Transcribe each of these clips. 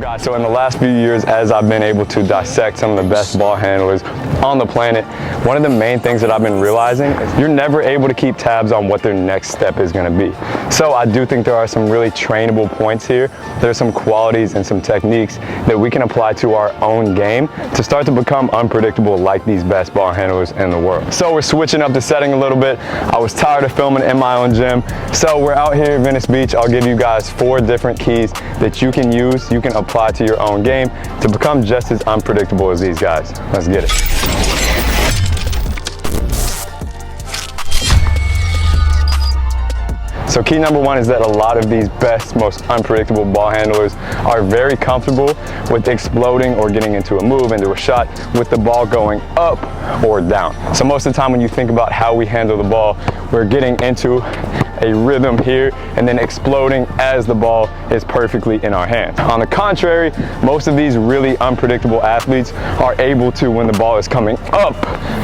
guys, so in the last few years, as I've been able to dissect some of the best ball handlers on the planet, one of the main things that I've been realizing is you're never able to keep tabs on what their next step is going to be. So I do think there are some really trainable points here. There are some qualities and some techniques that we can apply to our own game to start to become unpredictable like these best ball handlers in the world. So we're switching up the setting a little bit. I was tired of filming in my own gym, so we're out here in Venice Beach. I'll give you guys 4 different keys that you can use, you can apply to your own game to become just as unpredictable as these guys. Let's get it. So key number 1 is that a lot of these best, most unpredictable ball handlers are very comfortable with exploding or getting into a move, into a shot, with the ball going up or down. So most of the time when you think about how we handle the ball, we're getting into a rhythm here and then exploding as the ball is perfectly in our hands. On the contrary, most of these really unpredictable athletes are able to, when the ball is coming up,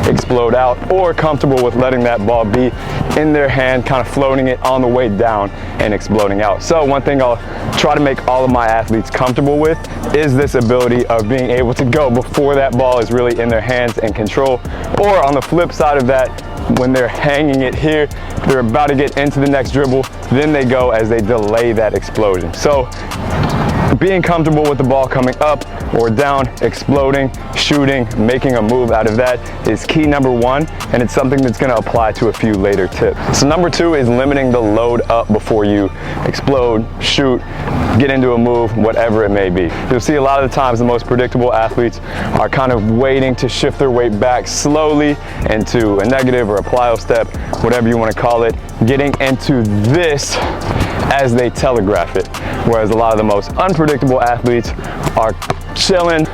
explode out, or comfortable with letting that ball be in their hand, kind of floating it on the way down and exploding out. So one thing I'll try to make all of my athletes comfortable with is this ability of being able to go before that ball is really in their hands and control, or on the flip side of that, when they're hanging it here, they're about to get into the next dribble, then they go as they delay that explosion. So being comfortable with the ball coming up or down, exploding, shooting, making a move out of that is key number 1, and it's something that's going to apply to a few later tips. So number 2 is limiting the load up before you explode, shoot, get into a move, whatever it may be. You'll see a lot of the times the most predictable athletes are kind of waiting to shift their weight back slowly into a negative or a plyo step, whatever you want to call it, getting into this as they telegraph it. Whereas a lot of the most unpredictable athletes are chilling,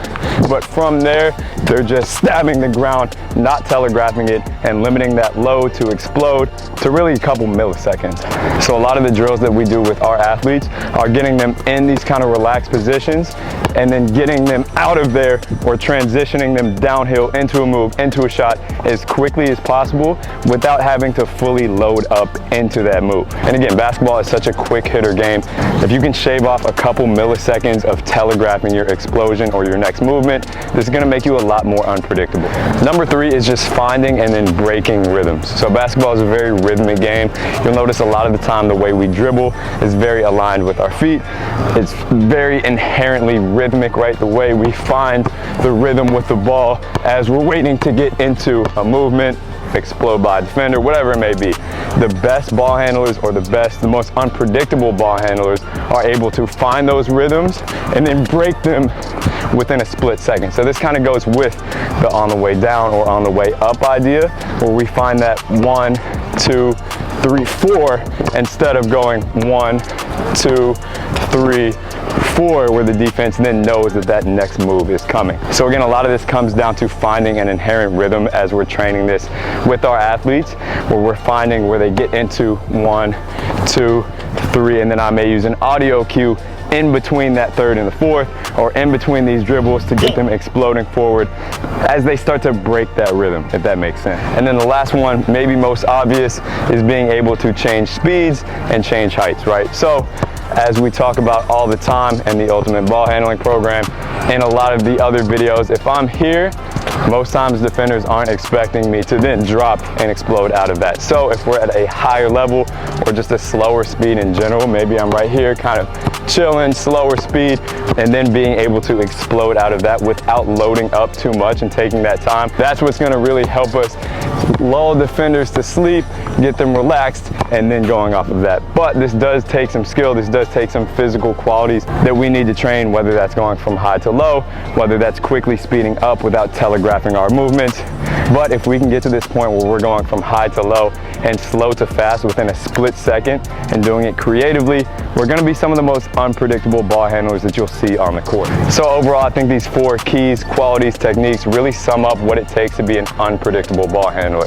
but from there, they're just stabbing the ground, not telegraphing it, and limiting that load to explode to really a couple milliseconds. So a lot of the drills that we do with our athletes are getting them in these kind of relaxed positions and then getting them out of there or transitioning them downhill into a move, into a shot as quickly as possible without having to fully load up into that move. And again, basketball is such a quick hitter game. If you can shave off a couple milliseconds of telegraphing your explosion or your next movement, this is going to make you a lot more unpredictable. Number 3 is just finding and then breaking rhythms. So basketball is a very rhythmic game. You'll notice a lot of the time the way we dribble is very aligned with our feet. It's very inherently rhythmic, right? The way we find the rhythm with the ball as we're waiting to get into a movement, explode by a defender, whatever it may be. The best ball handlers, or the most unpredictable ball handlers, are able to find those rhythms and then break them within a split second. So this kind of goes with the on the way down or on the way up idea, where we find that 1, 2, 3, 4 instead of going 1, 2, 3, 4, where the defense then knows that that next move is coming. So again, a lot of this comes down to finding an inherent rhythm as we're training this with our athletes, where we're finding where they get into 1, 2, 3, and then I may use an audio cue in between that 3rd and the 4th, or in between these dribbles to get them exploding forward as they start to break that rhythm, if that makes sense. And then the last one, maybe most obvious, is being able to change speeds and change heights, right? So as we talk about all the time in the Ultimate Ball Handling Program and a lot of the other videos, if I'm here, most times defenders aren't expecting me to then drop and explode out of that. So if we're at a higher level or just a slower speed in general, maybe I'm right here kind of chilling, slower speed, and then being able to explode out of that without loading up too much and taking that time, that's what's going to really help us lull defenders to sleep, get them relaxed, and then going off of that. But this does take some skill, this does take some physical qualities that we need to train, whether that's going from high to low, whether that's quickly speeding up without telegraphing our movements. But if we can get to this point where we're going from high to low and slow to fast within a split second and doing it creatively, we're going to be some of the most unpredictable ball handlers that you'll see on the court. So overall, I think these 4 keys, qualities, techniques really sum up what it takes to be an unpredictable ball handler.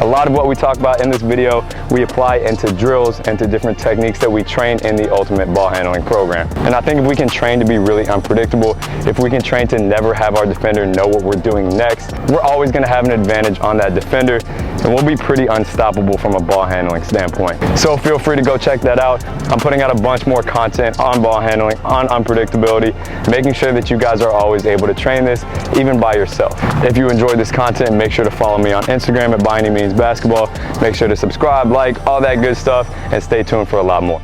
A lot of what we talk about in this video, we apply into drills and to different techniques that we train in the Ultimate Ball Handling Program. And I think if we can train to be really unpredictable, if we can train to never have our defender know what we're doing next, we're always going to have an advantage on that defender. and we'll be pretty unstoppable from a ball handling standpoint. So feel free to go check that out. I'm putting out a bunch more content on ball handling, on unpredictability, making sure that you guys are always able to train this, even by yourself. If you enjoyed this content, make sure to follow me on Instagram at ByAnyMeansBasketball. Make sure to subscribe, like, all that good stuff, and stay tuned for a lot more.